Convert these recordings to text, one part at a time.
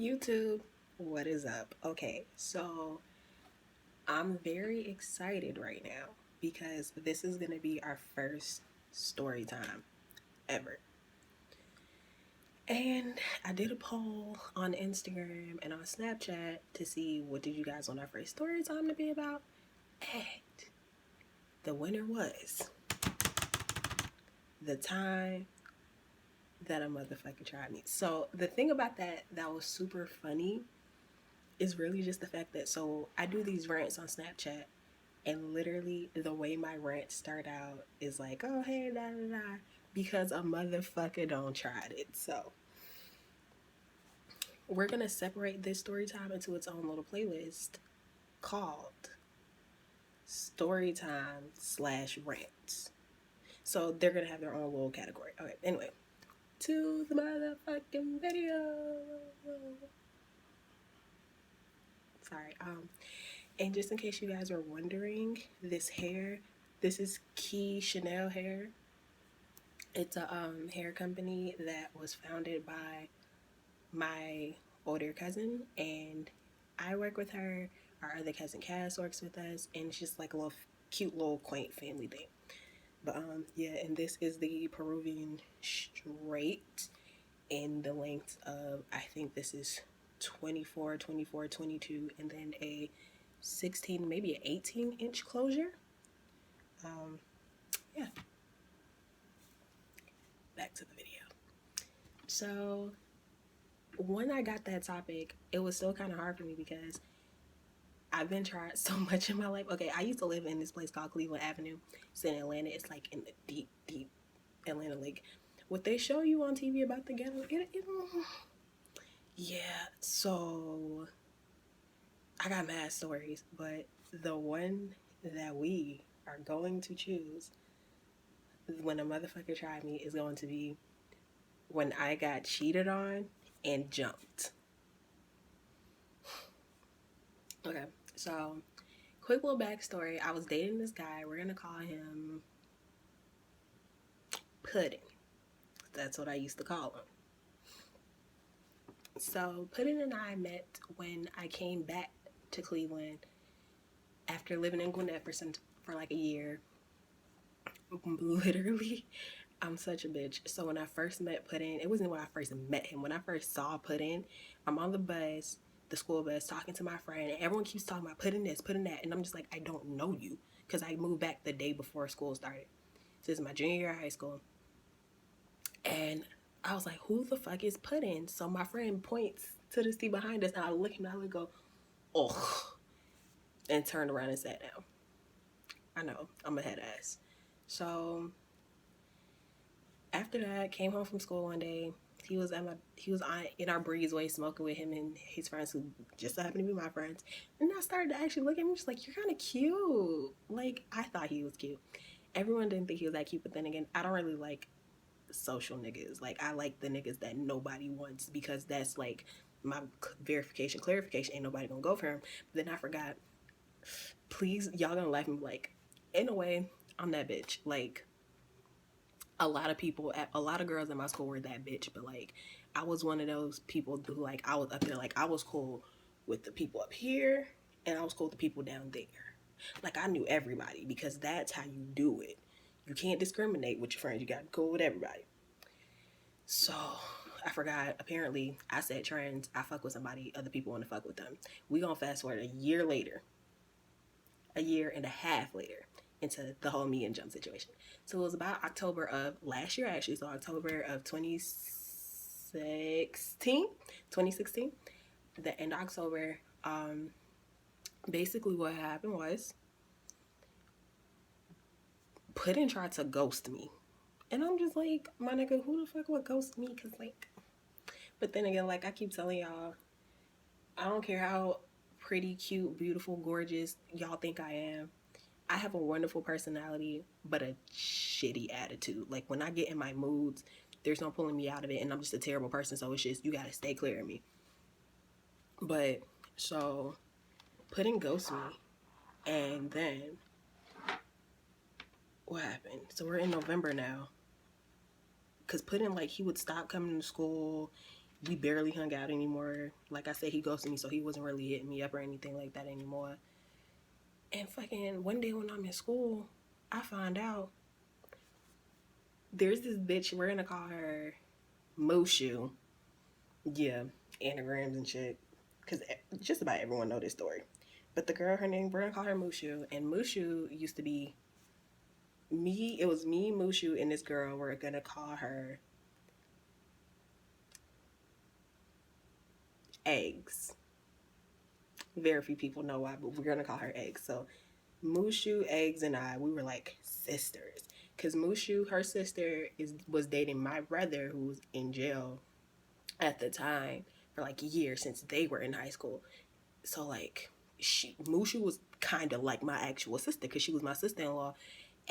YouTube, what is up? Okay, so I'm very excited right now because this is going to be our first story time ever. And I did a poll on Instagram and on Snapchat to see what did you guys want our first story time to be about. And the winner was the time that a motherfucker tried me. So the thing about that was super funny is really just the fact that I do these rants on Snapchat. And literally, the way my rants start out is like, oh, hey, da da da, because a motherfucker don't tried it. So, we're going to separate this story time into its own little playlist called Storytime/Rants. So, they're going to have their own little category. Okay, anyway, to the motherfucking video. Sorry. And just in case you guys are wondering, this is Key Chanel hair. It's a hair company that was founded by my older cousin, and I work with her. Our other cousin Cass works with us, and it's just like a little cute, little quaint family thing. But yeah, and this is the Peruvian straight in the length of, I think this is 24, 24, 22, and then a 16, maybe an 18-inch closure. Yeah. Back to the video. So when I got that topic, it was still kind of hard for me because I've been tried so much in my life. Okay, I used to live in this place called Cleveland Avenue. It's in Atlanta. It's like in the deep, deep Atlanta. Like what they show you on TV about the ghetto, yeah. So I got mad stories, but the one that we are going to choose when a motherfucker tried me is going to be when I got cheated on and jumped. Okay, so quick little backstory. I was dating this guy. We're gonna call him Pudding. That's what I used to call him. So Pudding and I met when I came back to Cleveland after living in Gwinnett for like a year. Literally, I'm such a bitch. So when I first met Pudding, it wasn't when I first met him. When I first saw Pudding, I'm on the bus, the school bus, talking to my friend, and everyone keeps talking about Pudding this, Pudding that, and I'm just like, I don't know you, because I moved back the day before school started. So this is my junior year of high school. And I was like, who the fuck is Pudding? So my friend points to the seat behind us, and I look at him and I would go, ugh, and turned around and sat down. I know, I'm a head ass. So after that, came home from school one day. He was in our breezeway smoking with him and his friends who just happened to be my friends. And I started to actually look at him just like, you're kind of cute. Like, I thought he was cute. Everyone didn't think he was that cute, but then again, I don't really like social niggas. Like, I like the niggas that nobody wants because that's like my clarification. Ain't nobody gonna go for him. But then I forgot. Please, y'all gonna laugh and be like, in a way, I'm that bitch. Like, a lot of girls in my school were that bitch, but like, I was one of those people who, like, I was up there, like, I was cool with the people up here, and I was cool with the people down there. Like, I knew everybody because that's how you do it. You can't discriminate with your friends. You gotta be cool with everybody. So I forgot. Apparently, I said trans. I fuck with somebody. Other people want to fuck with them. We gonna fast forward a year and a half later, into the whole me and jump situation. So it was about October of last year, actually. So October of 2016. The end of October. Basically, what happened was Puddin tried to ghost me. And I'm just like, my nigga, who the fuck would ghost me? Because, like, but then again, like I keep telling y'all, I don't care how pretty, cute, beautiful, gorgeous y'all think I am. I have a wonderful personality, but a shitty attitude. Like, when I get in my moods, there's no pulling me out of it, and I'm just a terrible person, so it's just, you gotta stay clear of me. But, so, Pudding ghosts me, and then, what happened? So we're in November now. Because Pudding, like, he would stop coming to school. we barely hung out anymore. Like I said, he ghosted me, so he wasn't really hitting me up or anything like that anymore. And fucking one day when I'm in school, I find out there's this bitch, we're gonna call her Mushu. Yeah, anagrams and shit. Because just about everyone know this story. But the girl, her name, we're gonna call her Mushu. And Mushu used to be me. It was me, Mushu, and this girl. We're gonna call her Eggs. Very few people know why, but we're gonna call her Eggs. So Mushu, Eggs, and I, we were like sisters. Because Mushu, her sister, was dating my brother who was in jail at the time for like a year since they were in high school. So like Mushu was kind of like my actual sister because she was my sister-in-law.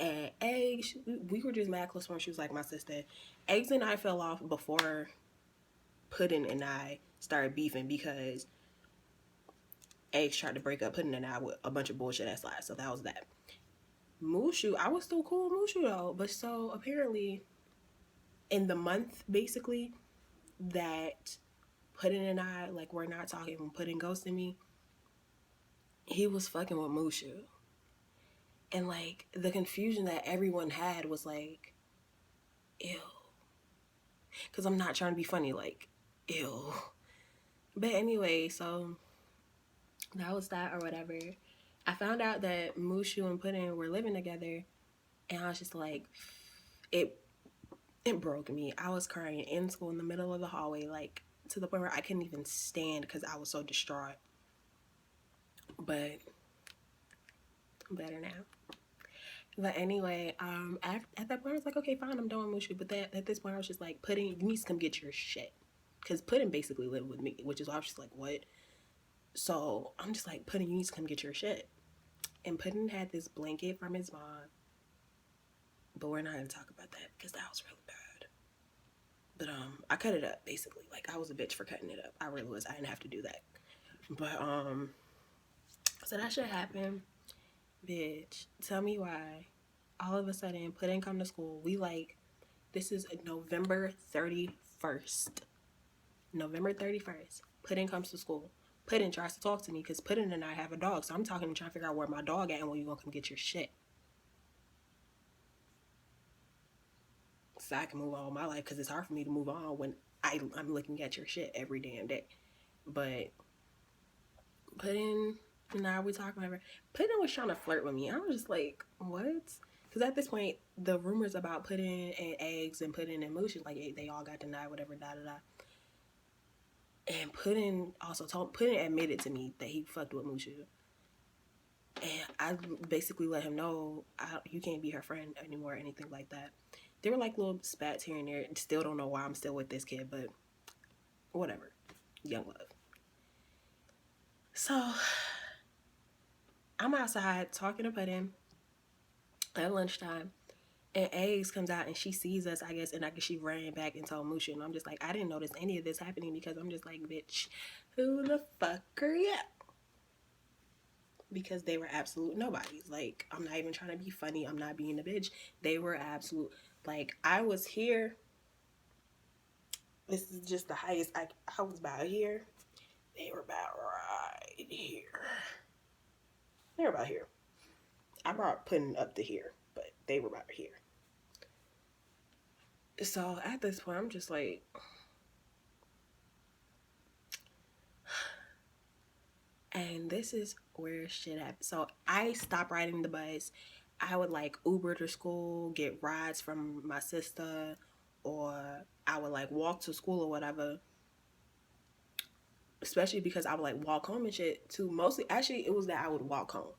And Eggs, we were just mad close when she was like my sister. Eggs and I fell off before Pudding and I started beefing because Eggs tried to break up Pudding and I with a bunch of bullshit ass lies. So that was that. Mushu, I was still cool with Mushu though. But so apparently in the month basically that Pudding and I like were not talking when Pudding ghosted me, he was fucking with Mushu. And like the confusion that everyone had was like, ew. Because I'm not trying to be funny, like, ew. But anyway, so that was that or whatever. I found out that Mushu and Pudding were living together, and I was just like, it broke me. I was crying in school in the middle of the hallway, like to the point where I couldn't even stand because I was so distraught. But better now. But anyway, at that point I was like, okay, fine, I'm done with Mushu. But at this point I was just like, Pudding, you need to come get your shit. Because Pudding basically lived with me, which is why I was just like, what? So I'm just like, Pudding, you need to come get your shit. And Pudding had this blanket from his mom. But we're not going to talk about that because that was really bad. But I cut it up, basically. Like, I was a bitch for cutting it up. I really was. I didn't have to do that. But, so that shit happened. Bitch, tell me why all of a sudden Pudding come to school. We like, this is November 31st. November 31st. Pudding comes to school. Pudding tries to talk to me because Pudding and I have a dog. So I'm talking and trying to figure out where my dog at and when you gonna come get your shit. So I can move on with my life because it's hard for me to move on when I'm looking at your shit every damn day. But Pudding and I, we talking whatever. Pudding was trying to flirt with me. I was just like, what? Because at this point, the rumors about Pudding and Eggs and Pudding and Mushu, like they all got denied, whatever, da da da. And Pudding admitted to me that he fucked with Mushu. And I basically let him know you can't be her friend anymore or anything like that. There were like little spats here and there. Still don't know why I'm still with this kid, but whatever. Young love. So I'm outside talking to Pudding at lunchtime. And Eggs comes out and she sees us, I guess, and I guess she ran back and told Mushu. And I'm just like, I didn't notice any of this happening because I'm just like, bitch, who the fuck are you? Because they were absolute nobodies. Like, I'm not even trying to be funny. I'm not being a bitch. They were absolute. Like, I was here. This is just the highest. I was about here. They were about right here. They were about here. I brought Pudding up to here, but they were about here. So at this point, I'm just like, and this is where shit happens. So I stopped riding the bus. I would like Uber to school, get rides from my sister, or I would like walk to school or whatever. Especially because I would like walk home and shit too. Mostly, actually, it was that I would walk home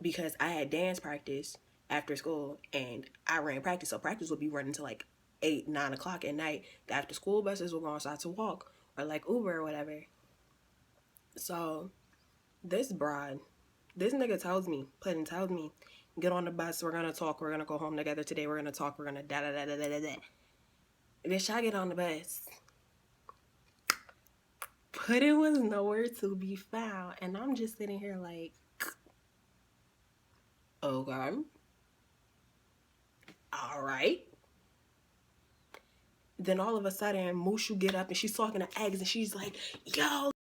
because I had dance practice after school and I ran practice. So practice would be running to like 8, 9 o'clock at night. The after school buses were going to start to walk or like Uber or whatever. So this nigga tells me, get on the bus, we're gonna talk, we're gonna go home together today, we're gonna talk, we're gonna da da da da da da da. Bitch, I get on the bus. Pudding was nowhere to be found. And I'm just sitting here like, okay. Alright. Then all of a sudden, Mushu get up and she's talking to Eggs and she's like, yo,